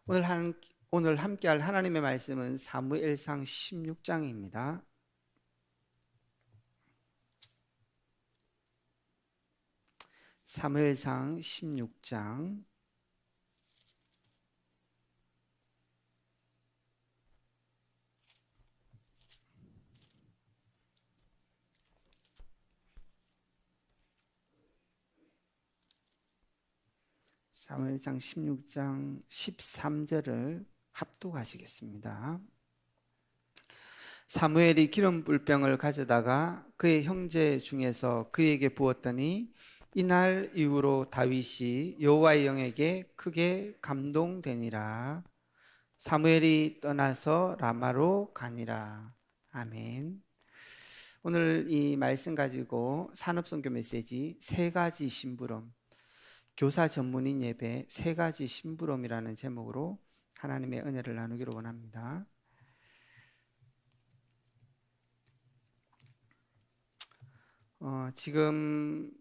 오늘 오늘 함께할 하나님의 말씀은 사무엘상 16장입니다. 사무엘상 16장 사무엘상 16장 13절을 합독하시겠습니다. 사무엘이 기름 불병을 가져다가 그의 형제 중에서 그에게 부었더니 이날 이후로 다윗이 여호와의 영에게 크게 감동되니라. 사무엘이 떠나서 라마로 가니라. 아멘. 오늘 이 말씀 가지고 산업선교 메시지 세 가지 심부름, 교사 전문인 예배 세 가지 심부름이라는 제목으로 하나님의 은혜를 나누기를 원합니다. 지금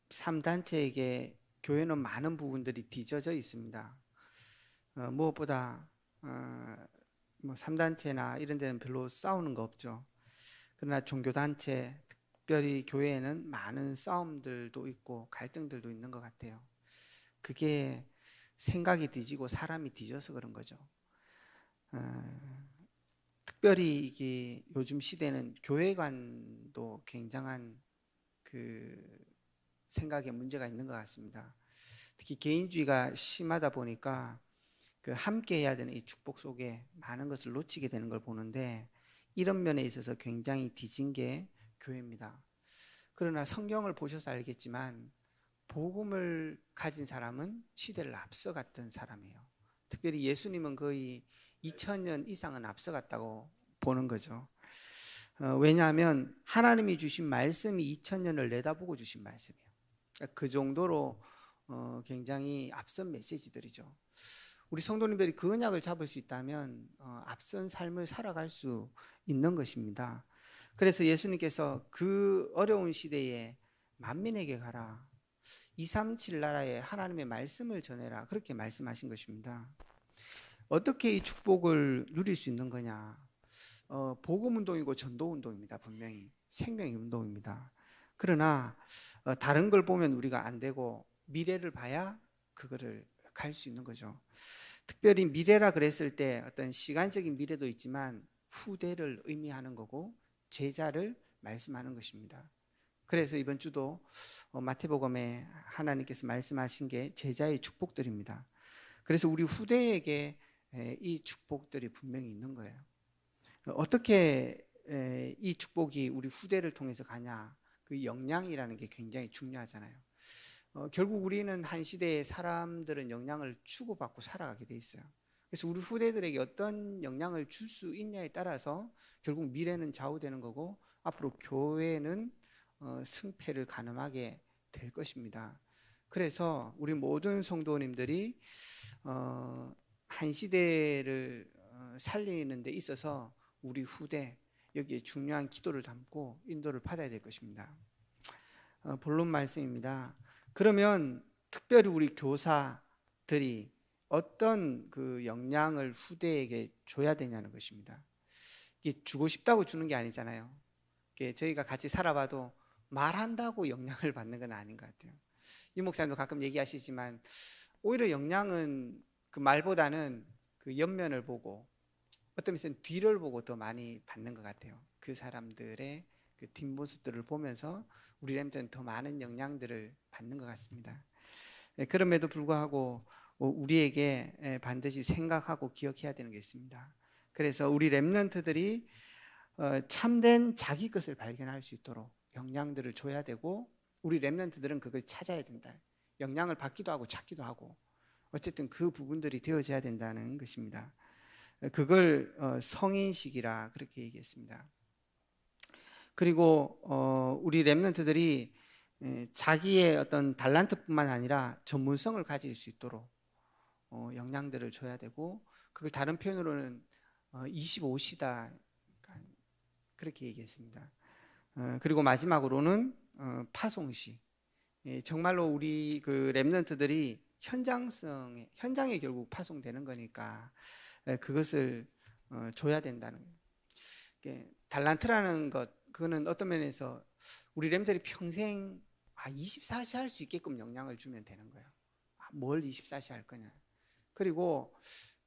3단체에게 교회는 많은 부분들이 뒤져져 있습니다. 무엇보다 3단체나 이런 데는 별로 싸우는 거 없죠. 그러나 종교단체, 특별히 교회에는 많은 싸움들도 있고 갈등들도 있는 것 같아요. 그게 생각이 뒤지고 사람이 뒤져서 그런 거죠. 특별히 이게 요즘 시대는 교회관도 굉장한 그 생각에 문제가 있는 것 같습니다. 특히 개인주의가 심하다 보니까 그 함께 해야 되는 이 축복 속에 많은 것을 놓치게 되는 걸 보는데, 이런 면에 있어서 굉장히 뒤진 게 교회입니다. 그러나 성경을 보셔서 알겠지만 복음을 가진 사람은 시대를 앞서갔던 사람이에요. 특별히 예수님은 거의 2000년 이상은 앞서갔다고 보는 거죠. 왜냐하면 하나님이 주신 말씀이 2000년을 내다보고 주신 말씀이에요. 그 정도로 굉장히 앞선 메시지들이죠. 우리 성도님들이 그 언약을 잡을 수 있다면 앞선 삶을 살아갈 수 있는 것입니다. 그래서 예수님께서 그 어려운 시대에 만민에게 가라, 237 나라에 하나님의 말씀을 전해라, 그렇게 말씀하신 것입니다. 어떻게 이 축복을 누릴 수 있는 거냐? 복음운동이고 전도운동입니다. 분명히 생명의 운동입니다. 그러나 다른 걸 보면 우리가 안 되고 미래를 봐야 그거를 갈 수 있는 거죠. 특별히 미래라 그랬을 때 어떤 시간적인 미래도 있지만 후대를 의미하는 거고 제자를 말씀하는 것입니다. 그래서 이번 주도 마태복음에 하나님께서 말씀하신 게 제자의 축복들입니다. 그래서 우리 후대에게 이 축복들이 분명히 있는 거예요. 어떻게 이 축복이 우리 후대를 통해서 가냐, 그 영향이라는 게 굉장히 중요하잖아요. 결국 우리는 한 시대의 사람들은 영향을 주고받고 살아가게 돼 있어요. 그래서 우리 후대들에게 어떤 영향을 줄 수 있냐에 따라서 결국 미래는 좌우되는 거고 앞으로 교회는 승패를 가늠하게 될 것입니다. 그래서 우리 모든 성도님들이 한 시대를 살리는 데 있어서 우리 후대 여기에 중요한 기도를 담고 인도를 받아야 될 것입니다. 본론 말씀입니다. 그러면 특별히 우리 교사들이 어떤 그 영향을 후대에게 줘야 되냐는 것입니다. 이게 주고 싶다고 주는 게 아니잖아요. 이게 저희가 같이 살아봐도 말한다고 영향을 받는 건 아닌 것 같아요. 이 목사님도 가끔 얘기하시지만 오히려 영향은 그 말보다는 그 옆면을 보고 어떤 면에서는 뒤를 보고 더 많이 받는 것 같아요. 그 사람들의 그 뒷모습들을 보면서 우리한테는 더 많은 영향들을 받는 것 같습니다. 그럼에도 불구하고 우리에게 반드시 생각하고 기억해야 되는 게 있습니다. 그래서 우리 렘넌트들이 참된 자기 것을 발견할 수 있도록 영향들을 줘야 되고, 우리 렘넌트들은 그걸 찾아야 된다. 영향을 받기도 하고 찾기도 하고, 어쨌든 그 부분들이 되어져야 된다는 것입니다. 그걸 성인식이라 그렇게 얘기했습니다. 그리고 우리 렘넌트들이 자기의 어떤 달란트뿐만 아니라 전문성을 가질 수 있도록 영향들을 줘야 되고, 그걸 다른 표현으로는 25시다 그렇게 얘기했습니다. 그리고 마지막으로는 파송시. 정말로 우리 그 렘넌트들이 현장에 결국 파송되는 거니까 그것을 줘야 된다는 거예요. 달란트라는 것, 그거는 어떤 면에서 우리 렘들이 평생 24시 할 수 있게끔 역량을 주면 되는 거예요. 뭘 24시 할 거냐. 그리고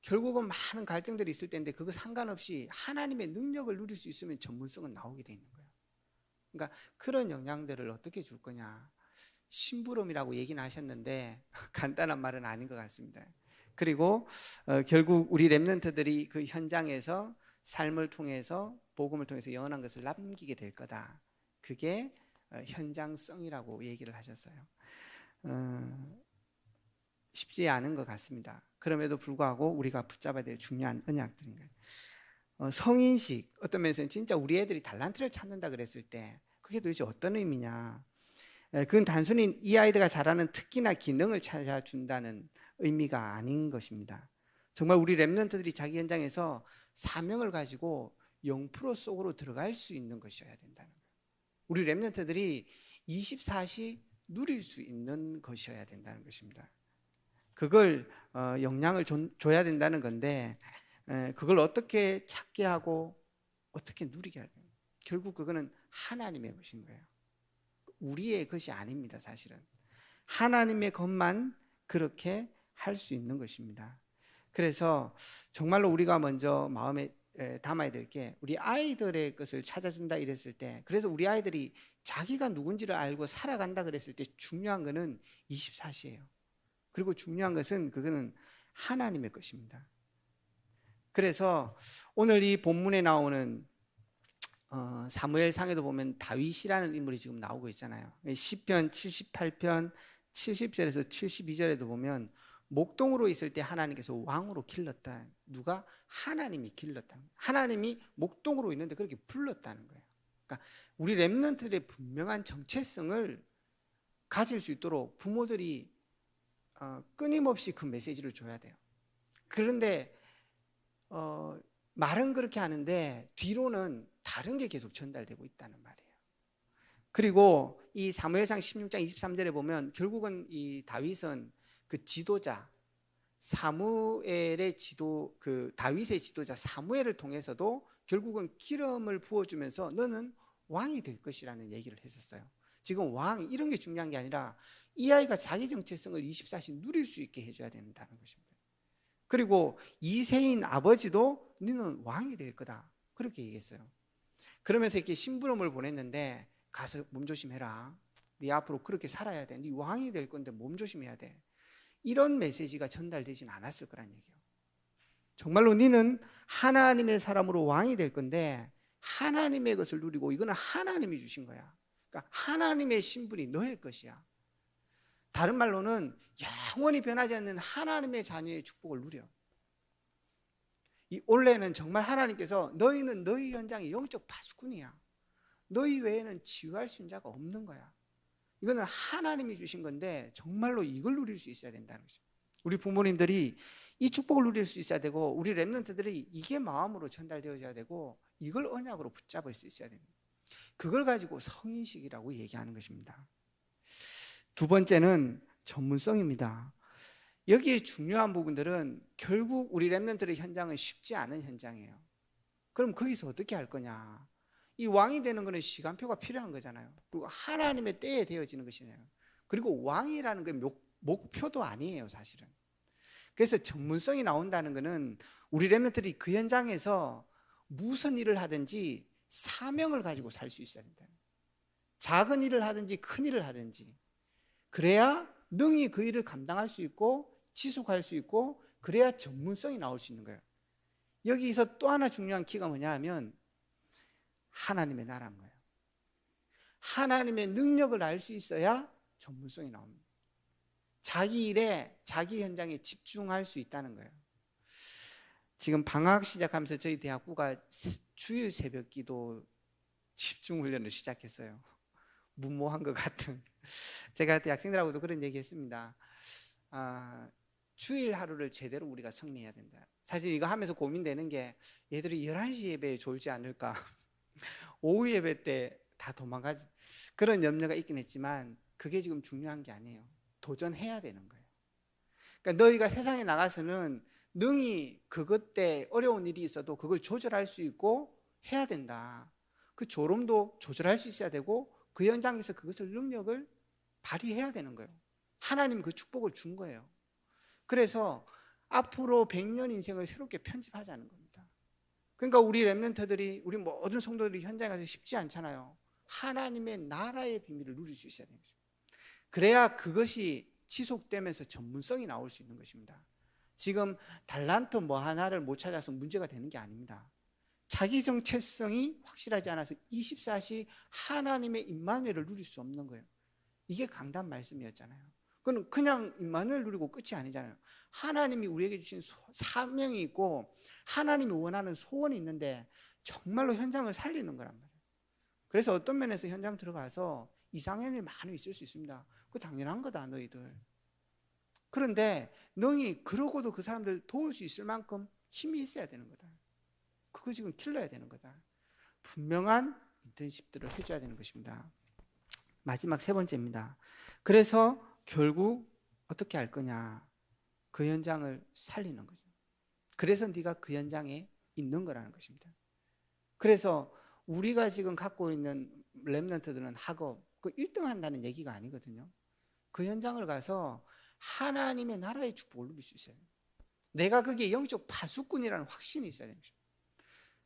결국은 많은 갈등들이 있을 텐데 그거 상관없이 하나님의 능력을 누릴 수 있으면 전문성은 나오게 돼 있는 거예요. 그러니까 그런 역량들을 어떻게 줄 거냐. 심부름이라고 얘기는 하셨는데 간단한 말은 아닌 것 같습니다. 그리고 결국 우리 렘넌트들이 그 현장에서 삶을 통해서 복음을 통해서 영원한 것을 남기게 될 거다. 그게 현장성이라고 얘기를 하셨어요. 쉽지 않은 것 같습니다. 그럼에도 불구하고 우리가 붙잡아야 될 중요한 언약들인 거예요. 성인식, 어떤 면에서는 진짜 우리 애들이 달란트를 찾는다 그랬을 때 그게 도대체 어떤 의미냐. 그건 단순히 이 아이들가 잘하는 특기나 기능을 찾아준다는 의미가 아닌 것입니다. 정말 우리 렘넌트들이 자기 현장에서 사명을 가지고 0% 속으로 들어갈 수 있는 것이어야 된다는 거예요. 우리 렘넌트들이 24시 누릴 수 있는 것이어야 된다는 것입니다. 그걸 역량을 줘야 된다는 건데 그걸 어떻게 찾게 하고 어떻게 누리게 할까요? 결국 그거는 하나님의 것인 거예요. 우리의 것이 아닙니다. 사실은 하나님의 것만 그렇게 할 수 있는 것입니다. 그래서 정말로 우리가 먼저 마음에 담아야 될 게 우리 아이들의 것을 찾아준다 이랬을 때, 그래서 우리 아이들이 자기가 누군지를 알고 살아간다 그랬을 때 중요한 것은 24시예요. 그리고 중요한 것은 그거는 하나님의 것입니다. 그래서 오늘 이 본문에 나오는 사무엘상에도 보면 다윗이라는 인물이 지금 나오고 있잖아요. 시편 78편 70절에서 72절에도 보면 목동으로 있을 때 하나님께서 왕으로 길렀다. 누가? 하나님이 길렀다. 하나님이 목동으로 있는데 그렇게 불렀다는 거예요. 그러니까 우리 렘넌트들의 분명한 정체성을 가질 수 있도록 부모들이 끊임없이 그 메시지를 줘야 돼요. 그런데 말은 그렇게 하는데 뒤로는 다른 게 계속 전달되고 있다는 말이에요. 그리고 이 사무엘상 16장 23절에 보면 결국은 이 다윗은 그 지도자 사무엘의 그 다윗의 지도자 사무엘을 통해서도 결국은 기름을 부어주면서 너는 왕이 될 것이라는 얘기를 했었어요. 지금 왕 이런 게 중요한 게 아니라 이 아이가 자기 정체성을 24시 누릴 수 있게 해줘야 된다는 것입니다. 그리고 이세인 아버지도 너는 왕이 될 거다 그렇게 얘기했어요. 그러면서 이렇게 심부름을 보냈는데 가서 몸조심해라. 네 앞으로 그렇게 살아야 돼. 네 왕이 될 건데 몸조심해야 돼. 이런 메시지가 전달되진 않았을 거란 얘기예요. 정말로 너는 하나님의 사람으로 왕이 될 건데 하나님의 것을 누리고 이거는 하나님이 주신 거야. 그러니까 하나님의 신분이 너의 것이야. 다른 말로는 영원히 변하지 않는 하나님의 자녀의 축복을 누려. 이 올해는 정말 하나님께서 너희는 너희 현장의 영적 파수꾼이야. 너희 외에는 치유할 수 있는 자가 없는 거야. 이거는 하나님이 주신 건데 정말로 이걸 누릴 수 있어야 된다는 거죠. 우리 부모님들이 이 축복을 누릴 수 있어야 되고 우리 렘넌트들이 이게 마음으로 전달되어져야 되고 이걸 언약으로 붙잡을 수 있어야 됩니다. 그걸 가지고 성인식이라고 얘기하는 것입니다. 두 번째는 전문성입니다. 여기에 중요한 부분들은 결국 우리 렘넌트의 현장은 쉽지 않은 현장이에요. 그럼 거기서 어떻게 할 거냐? 이 왕이 되는 것은 시간표가 필요한 거잖아요. 그리고 하나님의 때에 되어지는 것이잖아요. 그리고 왕이라는 게 목표도 아니에요, 사실은. 그래서 전문성이 나온다는 것은 우리 렘넌트들이 그 현장에서 무슨 일을 하든지 사명을 가지고 살 수 있어야 된다. 작은 일을 하든지 큰 일을 하든지 그래야 능히 그 일을 감당할 수 있고 지속할 수 있고 그래야 전문성이 나올 수 있는 거예요. 여기서 또 하나 중요한 키가 뭐냐 하면 하나님의 나라인 거예요. 하나님의 능력을 알 수 있어야 전문성이 나옵니다. 자기 일에 자기 현장에 집중할 수 있다는 거예요. 지금 방학 시작하면서 저희 대학부가 주일 새벽 기도 집중 훈련을 시작했어요. 무모한 것 같은. 제가 대학생들하고도 그런 얘기 했습니다. 주일 하루를 제대로 우리가 성리해야 된다. 사실 이거 하면서 고민되는 게 얘들이 11시 예배에 졸지 않을까. 오후 예배 때 다 도망가지. 그런 염려가 있긴 했지만 그게 지금 중요한 게 아니에요. 도전해야 되는 거예요. 그러니까 너희가 세상에 나가서는 능히 그것 때 어려운 일이 있어도 그걸 조절할 수 있고 해야 된다. 그 졸음도 조절할 수 있어야 되고 그 현장에서 그것을 능력을 발휘해야 되는 거예요. 하나님 그 축복을 준 거예요. 그래서 앞으로 100년 인생을 새롭게 편집하자는 겁니다. 그러니까 우리 렘넌트들이, 우리 모든 성도들이 현장에 가서 쉽지 않잖아요. 하나님의 나라의 비밀을 누릴 수 있어야 되는 거죠. 그래야 그것이 지속되면서 전문성이 나올 수 있는 것입니다. 지금 달란트 뭐 하나를 못 찾아서 문제가 되는 게 아닙니다. 자기 정체성이 확실하지 않아서 24시 하나님의 임마누엘을 누릴 수 없는 거예요. 이게 강단 말씀이었잖아요. 그건 그냥 임마누엘 누리고 끝이 아니잖아요. 하나님이 우리에게 주신 사명이 있고 하나님이 원하는 소원이 있는데 정말로 현장을 살리는 거란 말이에요. 그래서 어떤 면에서 현장 들어가서 이상한 일이 많이 있을 수 있습니다. 그거 당연한 거다 너희들. 그런데 너희 그러고도 그 사람들 도울 수 있을 만큼 힘이 있어야 되는 거다. 그거 지금 길러야 되는 거다. 분명한 인턴십들을 해줘야 되는 것입니다. 마지막 세 번째입니다. 그래서 결국 어떻게 할 거냐? 그 현장을 살리는 거죠. 그래서 네가 그 현장에 있는 거라는 것입니다. 그래서 우리가 지금 갖고 있는 렘넌트들은 학업, 그 1등 한다는 얘기가 아니거든요. 그 현장을 가서 하나님의 나라의 축복을 누릴 수 있어요. 내가 거기에 영적 파수꾼이라는 확신이 있어야 되는 것입니다.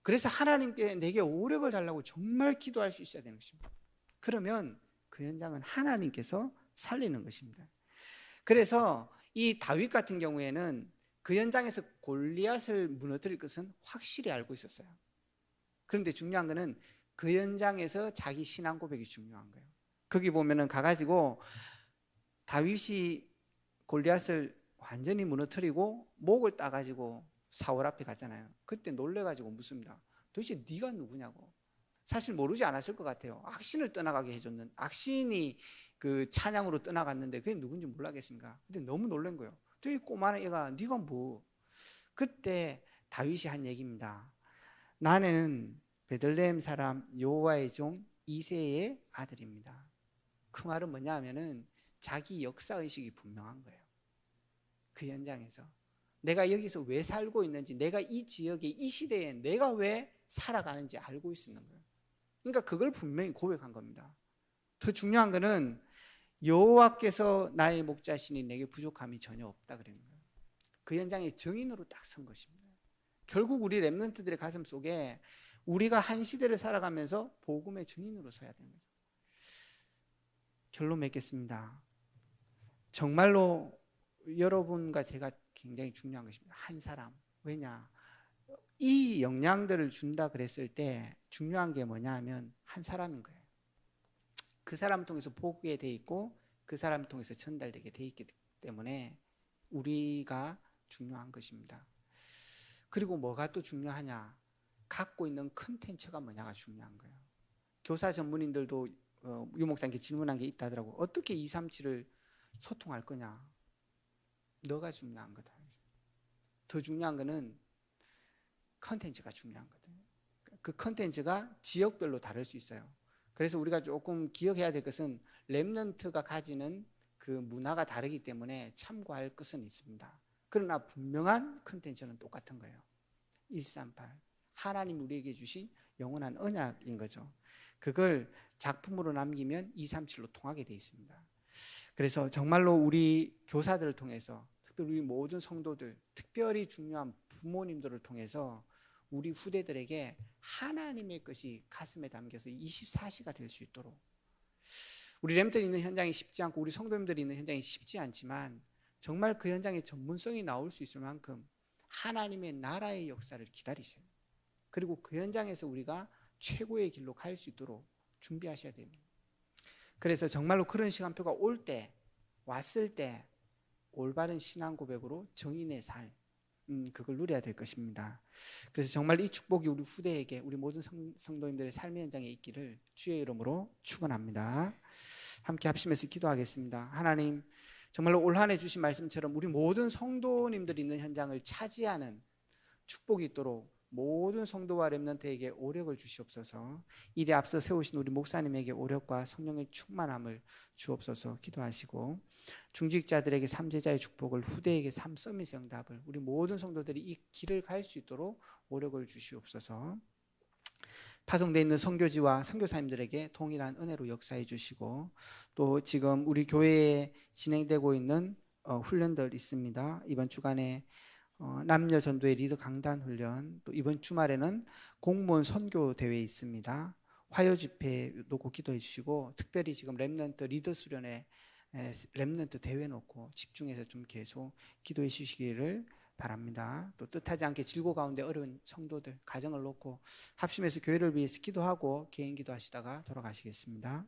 그래서 하나님께 내게 오력을 달라고 정말 기도할 수 있어야 되는 것입니다. 그러면 그 현장은 하나님께서 살리는 것입니다. 그래서 이 다윗 같은 경우에는 그 현장에서 골리앗을 무너뜨릴 것은 확실히 알고 있었어요. 그런데 중요한 거는 그 현장에서 자기 신앙 고백이 중요한 거예요. 거기 보면은 가가지고 다윗이 골리앗을 완전히 무너뜨리고 목을 따가지고 사울 앞에 갔잖아요. 그때 놀래가지고 묻습니다. 도대체 네가 누구냐고. 사실 모르지 않았을 것 같아요. 악신을 떠나가게 해줬는, 악신이 그 찬양으로 떠나갔는데 그게 누군지 몰라겠습니까? 근데 너무 놀란 거예요. 이 꼬마한 애가 네가 뭐. 그때 다윗이 한 얘기입니다. 나는 베들레헴 사람 여호와의 종 이새의 아들입니다. 그 말은 뭐냐 하면은 자기 역사의식이 분명한 거예요. 그 현장에서 내가 여기서 왜 살고 있는지, 내가 이 지역에 이 시대에 내가 왜 살아가는지 알고 있는 거예요. 그러니까 그걸 분명히 고백한 겁니다. 더 중요한 거는 여호와께서 나의 목자시니 내게 부족함이 전혀 없다 그러는 거예요. 그 현장의 증인으로 딱 선 것입니다. 결국 우리 렘넌트들의 가슴 속에 우리가 한 시대를 살아가면서 복음의 증인으로 서야 되는 거죠. 결론 맺겠습니다. 정말로 여러분과 제가 굉장히 중요한 것입니다. 한 사람. 왜냐? 이 역량들을 준다 그랬을 때 중요한 게 뭐냐 하면 한 사람인 거예요. 그 사람을 통해서 보게 돼 있고 그 사람을 통해서 전달되게 돼 있기 때문에 우리가 중요한 것입니다. 그리고 뭐가 또 중요하냐? 갖고 있는 컨텐츠가 뭐냐가 중요한 거예요. 교사 전문인들도 유 목사님께 질문한 게 있다더라고. 어떻게 237을 소통할 거냐? 너가 중요한 거다. 더 중요한 거는 컨텐츠가 중요한 거거든요. 그 컨텐츠가 지역별로 다를 수 있어요. 그래서 우리가 조금 기억해야 될 것은 렘넌트가 가지는 그 문화가 다르기 때문에 참고할 것은 있습니다. 그러나 분명한 컨텐츠는 똑같은 거예요. 138 하나님 우리에게 주신 영원한 언약인 거죠. 그걸 작품으로 남기면 237로 통하게 돼 있습니다. 그래서 정말로 우리 교사들을 통해서, 특별히 우리 모든 성도들, 특별히 중요한 부모님들을 통해서 우리 후대들에게 하나님의 것이 가슴에 담겨서 24시가 될 수 있도록, 우리 렘들이 있는 현장이 쉽지 않고 우리 성도님들이 있는 현장이 쉽지 않지만 정말 그 현장에 전문성이 나올 수 있을 만큼 하나님의 나라의 역사를 기다리세요. 그리고 그 현장에서 우리가 최고의 길로 갈 수 있도록 준비하셔야 됩니다. 그래서 정말로 그런 시간표가 올 때, 왔을 때 올바른 신앙 고백으로 정인의 삶, 그걸 누려야 될 것입니다. 그래서 정말 이 축복이 우리 후대에게, 우리 모든 성도님들의 삶의 현장에 있기를 주의 이름으로 축원합니다. 함께 합심해서 기도하겠습니다. 하나님, 정말로 올 한 해 주신 말씀처럼 우리 모든 성도님들이 있는 현장을 차지하는 축복이 있도록 모든 성도와 렘넌트에게 오력을 주시옵소서. 이에 앞서 세우신 우리 목사님에게 오력과 성령의 충만함을 주옵소서 기도하시고, 중직자들에게 삼제자의 축복을, 후대에게 삼 서밋의 응답을, 우리 모든 성도들이 이 길을 갈 수 있도록 오력을 주시옵소서. 파송되어 있는 선교지와 선교사님들에게 동일한 은혜로 역사해 주시고, 또 지금 우리 교회에 진행되고 있는 훈련들 있습니다. 이번 주간에 남녀 전도의 리더 강단 훈련, 또 이번 주말에는 공무원 선교 대회 있습니다. 화요 집회도 꼭 기도해 주시고, 특별히 지금 렘넌트 리더 수련회 렘넌트 대회 놓고 집중해서 좀 계속 기도해 주시기를 바랍니다. 또 뜻하지 않게 질고 가운데 어려운 성도들 가정을 놓고 합심해서 교회를 위해서 기도하고 개인 기도하시다가 돌아가시겠습니다.